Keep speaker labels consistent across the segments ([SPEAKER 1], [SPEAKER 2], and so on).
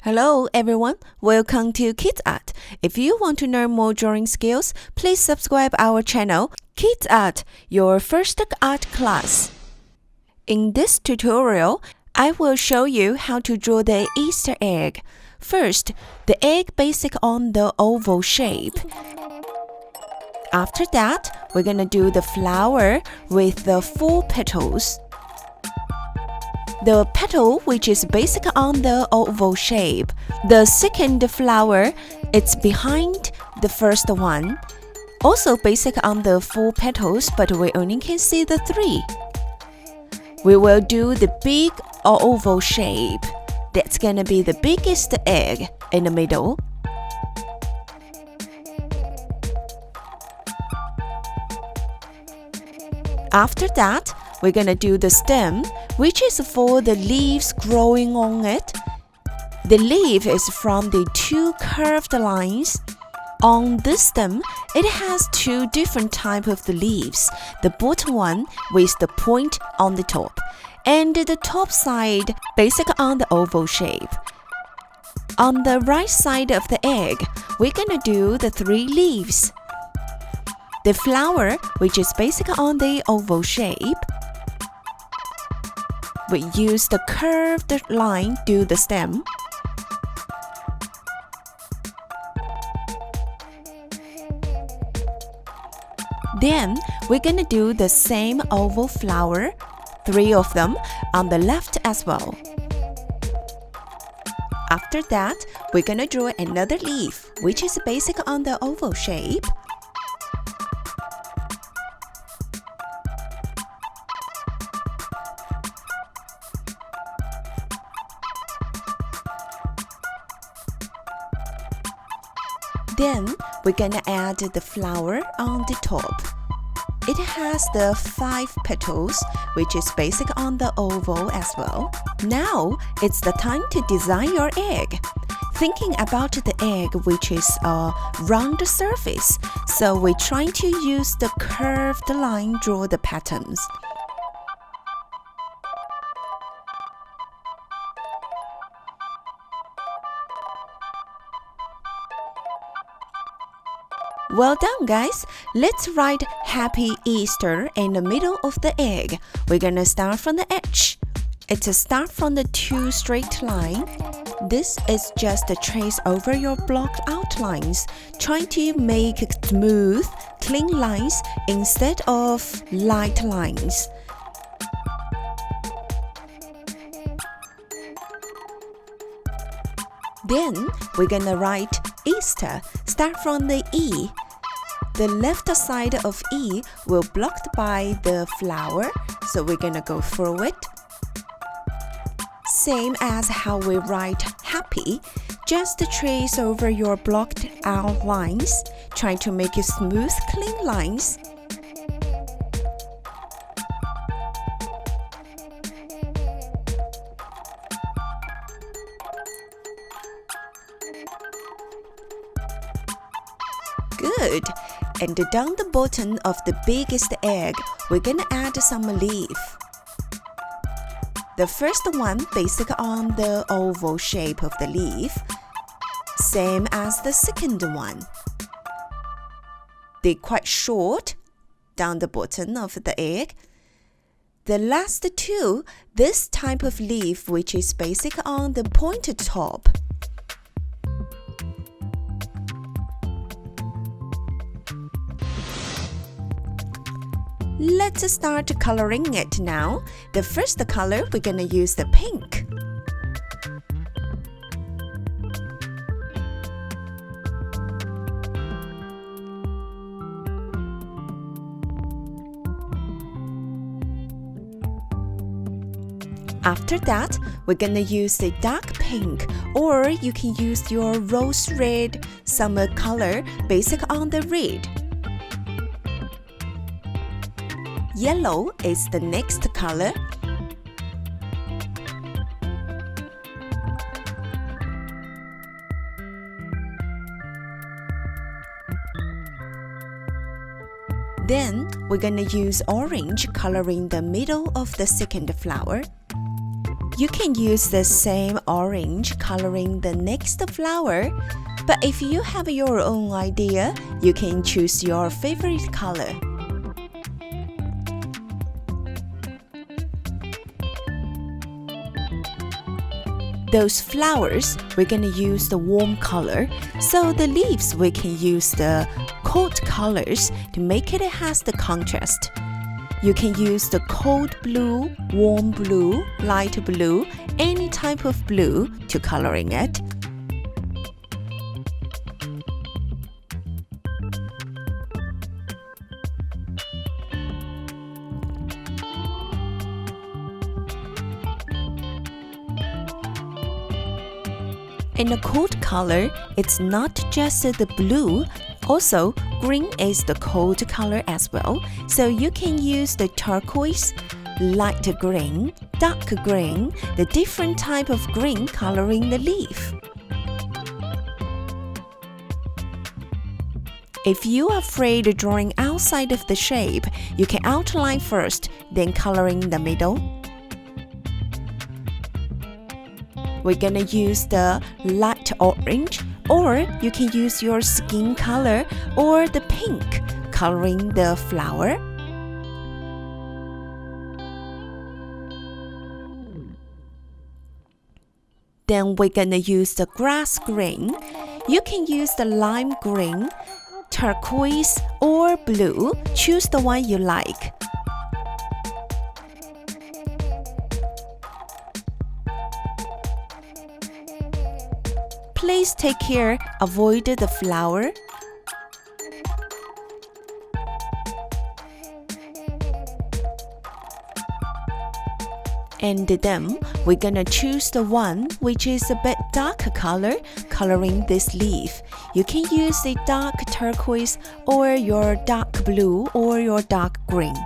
[SPEAKER 1] Hello everyone, welcome to Kids Art. If you want to learn more drawing skills, please subscribe our channel, Kids Art, your first art class. In this tutorial, I will show you how to draw the Easter egg. First, the egg basic on the oval shape. After that, we're gonna do the flower with the 4 petals. The petal which is basic on the oval shape. The second flower, it's behind the first one. Also basic on the 4 petals, but we only can see the 3. We will do the big oval shape. That's gonna be the biggest egg in the middle. After that, we're gonna do the stem, which is for the leaves growing on it. The leaf is from the 2 curved lines. On this stem, it has 2 different types of the leaves. The bottom one with the point on the top, and the top side basic on the oval shape. On the right side of the egg, we're gonna do the 3 leaves. The flower, which is basic on the oval shape. We use the curved line to do the stem. Then we're gonna do the same oval flower, 3 of them on the left as well. After that, we're gonna draw another leaf, which is basic on the oval shape. Then we're gonna add the flower on the top. It has the 5 petals, which is basic on the oval as well. Now it's the time to design your egg. Thinking about the egg, which is a round surface, so we're trying to use the curved line to draw the patterns. Well done, guys! Let's write Happy Easter in the middle of the egg. We're gonna start from the edge. It's a start from the 2 straight lines. This is just a trace over your block outlines, trying to make smooth, clean lines instead of light lines. Then we're gonna write Easter. Start from the E. The left side of E will be blocked by the flower, so we're gonna go through it. Same as how we write happy, just trace over your blocked outlines, trying to make it smooth, clean lines. Good! And down the bottom of the biggest egg, we're gonna add some leaf. The first one basic on the oval shape of the leaf, same as the second one. They're quite short down the bottom of the egg. The last 2, this type of leaf which is basic on the pointed top. Let's start coloring it now. The first color, we're gonna use the pink. After that, we're gonna use the dark pink, or you can use your rose red, summer color, basic on the red. Yellow is the next color. Then we're gonna use orange coloring the middle of the second flower. You can use the same orange coloring the next flower, but if you have your own idea, you can choose your favorite color. Those flowers, we're going to use the warm color, so the leaves we can use the cold colors to make it has the contrast. You can use the cold blue, warm blue, light blue, any type of blue to coloring it. In a cold color, it's not just the blue, also green is the cold color as well, so you can use the turquoise, light green, dark green, the different type of green coloring the leaf. If you are afraid of drawing outside of the shape, you can outline first, then coloring the middle. We're gonna use the light orange, or you can use your skin color or the pink coloring the flower. Then we're gonna use the grass green. You can use the lime green, turquoise, or blue. Choose the one you like. Please take care, avoid the flower. And then we're gonna choose the one which is a bit darker color, coloring this leaf. You can use a dark turquoise or your dark blue or your dark green.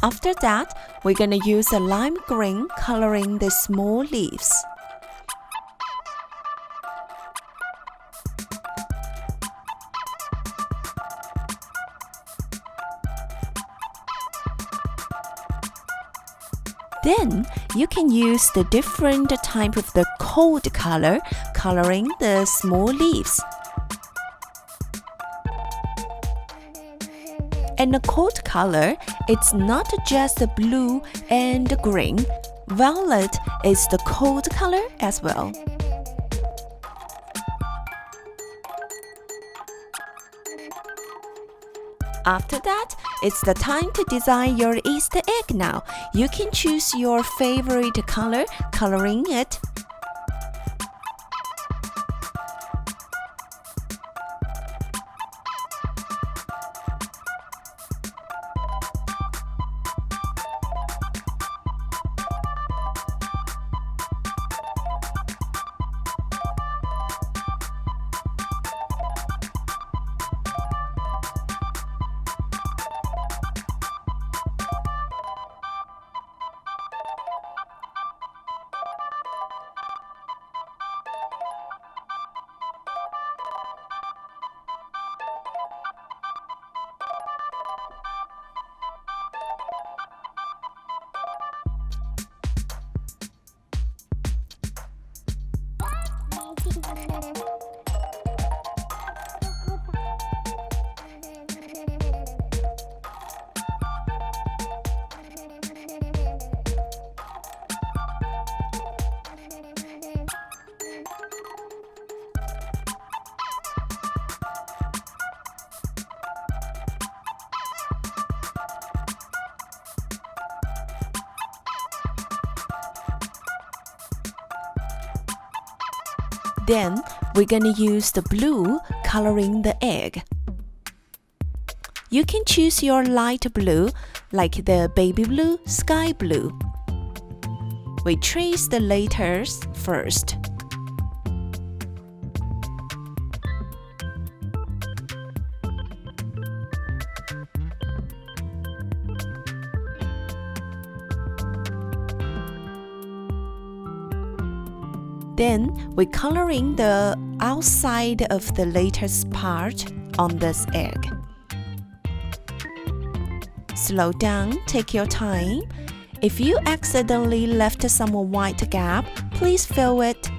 [SPEAKER 1] After that, we're gonna use a lime green coloring the small leaves. Then you can use the different type of the cold color coloring the small leaves. And the cold color, it's not just the blue and green. Violet is the cold color as well. After that, it's the time to design your Easter egg now. You can choose your favorite color, coloring it. Then we're gonna use the blue coloring the egg. You can choose your light blue, like the baby blue, sky blue. We trace the letters first. Then we're coloring the outside of the latest part on this egg. Slow down, take your time. If you accidentally left some white gap, please fill it.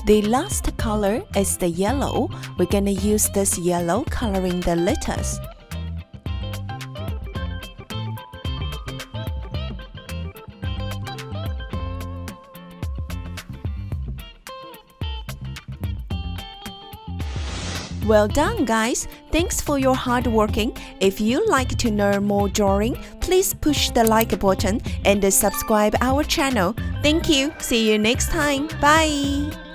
[SPEAKER 1] The last color is the yellow. We're gonna use this yellow coloring the lettuce. Well done, guys! Thanks for your hard working. If you like to learn more drawing, please push the like button and subscribe our channel. Thank you. See you next time. Bye.